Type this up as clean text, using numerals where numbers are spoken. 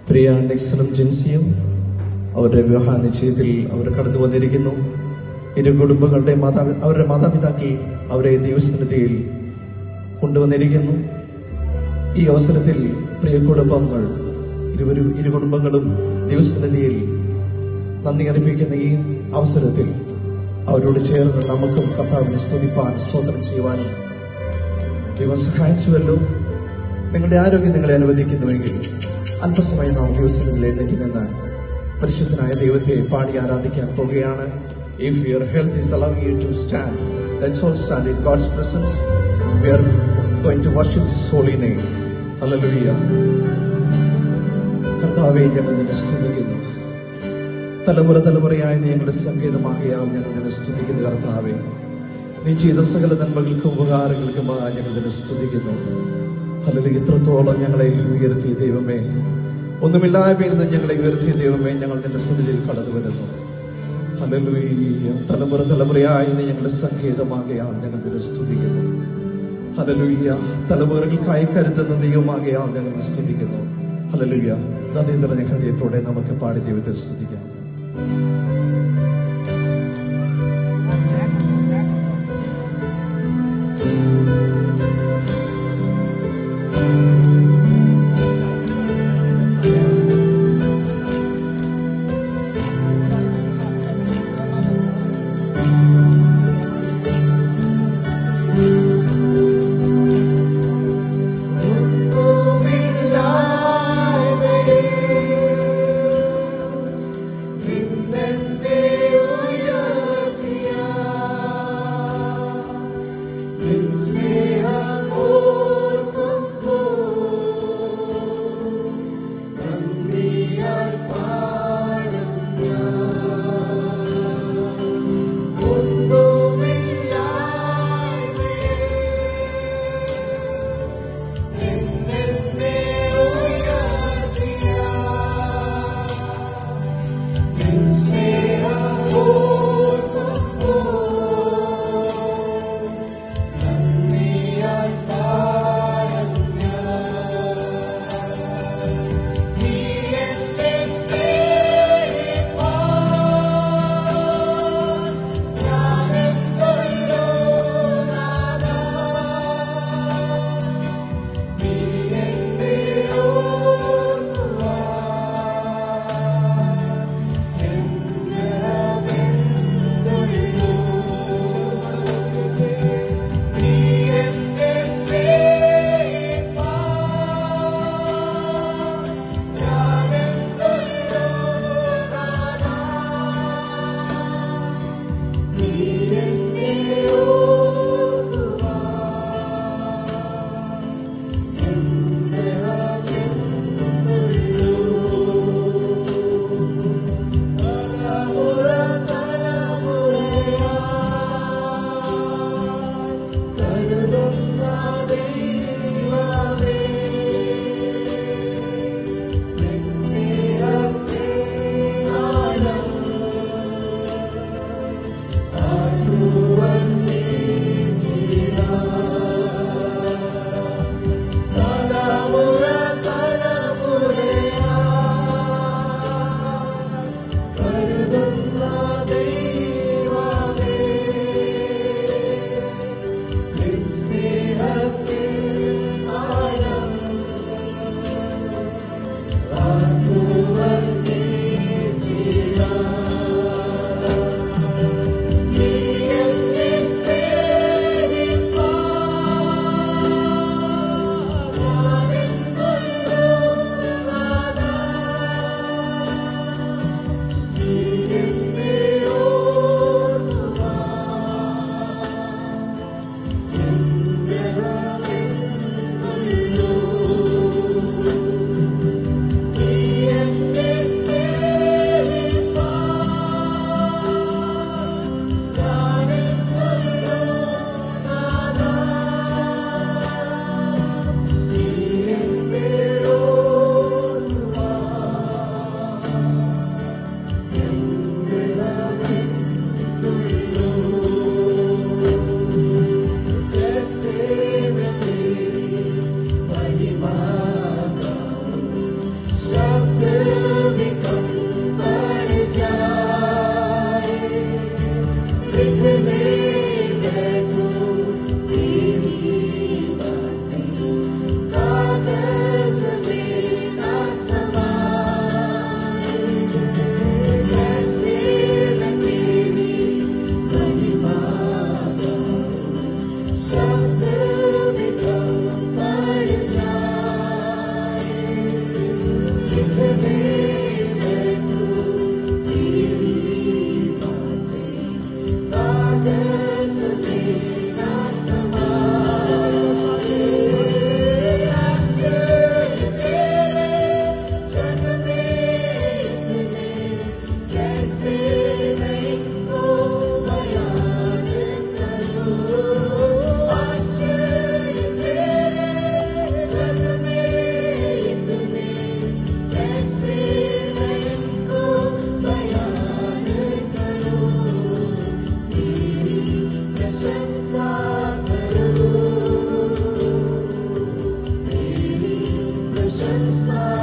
പ്രിയ നെക്സണും ജിൻസിയും അവരുടെ വിവാഹ നിശ്ചയത്തിൽ അവർ കടന്നു വന്നിരിക്കുന്നു. ഇരു കുടുംബങ്ങളുടെ അവരുടെ മാതാപിതാക്കൾ അവരെ ദൈവസന്നിധിയിൽ കൊണ്ടുവന്നിരിക്കുന്നു. ഈ അവസരത്തിൽ പ്രിയ കുടുംബങ്ങൾ ഇരു കുടുംബങ്ങളും ദൈവസന്നിധിയിൽ നന്ദി അർപ്പിക്കുന്ന ഈ അവസരത്തിൽ അവരോട് ചേർന്ന് നമുക്കും കർത്താവിനെ സ്തുതിപ്പാൻ സ്തോത്രം ചെയ്യുവാനും ദൈവം സഹായിച്ചുവല്ലോ. നിങ്ങളുടെ ആരോഗ്യം നിങ്ങളെ അനുവദിക്കുന്നുവെങ്കിൽ അല്പസമയം നാം ദൈവസന്നിധിയിൽ എഴുന്നേറ്റ് നിന്ന് പരിശുദ്ധനായ ദൈവത്തെ പാടി ആരാധിക്കാൻ പോവുകയാണ്. If your health is allowing you to stand, let's all stand in God's presence. We are going to worship His holy name. Hallelujah. കർത്താവേ, ഞങ്ങൾ നിന്നെ സ്തുതിക്കുന്നു. തലമുറയായി നീ ഞങ്ങളുടെ സംഗീതമാകിയാൽ ഞങ്ങൾ നിന്നെ സ്തുതിക്കുന്നു. കർത്താവേ, നീ ചെയ്ത സകല നന്മകൾക്കും ഉപകാരങ്ങൾക്കുമായി ഞങ്ങൾ നിന്നെ സ്തുതിക്കുന്നു. ഹല്ലേലൂയ. ഇത്രത്തോളം ഞങ്ങളെ ഉയർത്തിയ ദൈവമേ, ഒന്നുമില്ലായ്മയിൽ നിന്ന് ഞങ്ങളെ ഉയർത്തിയ ദൈവമേ, ഞങ്ങൾ നിന്റെ സന്നിധിയിൽ കടന്നു വരുന്നു. ഹല്ലേലൂയ. തലമുറയായി നീ ഞങ്ങളുടെ സംഗീതമാകിയാൽ ഞങ്ങൾ നിന്നെ സ്തുതിക്കുന്നു. ഹല്ലേലൂയ. തലമുറകൾക്കായി കരുതുന്ന ദൈവമാകിയാൽ ഞങ്ങൾ സ്തുതിക്കുന്നു. ഹല്ലേലൂയ. നന്ദി നിറഞ്ഞ ഹൃദയത്തോടെ നമുക്ക് പാടി ദൈവത്തെ സ്തുതിക്കാം. Then Shut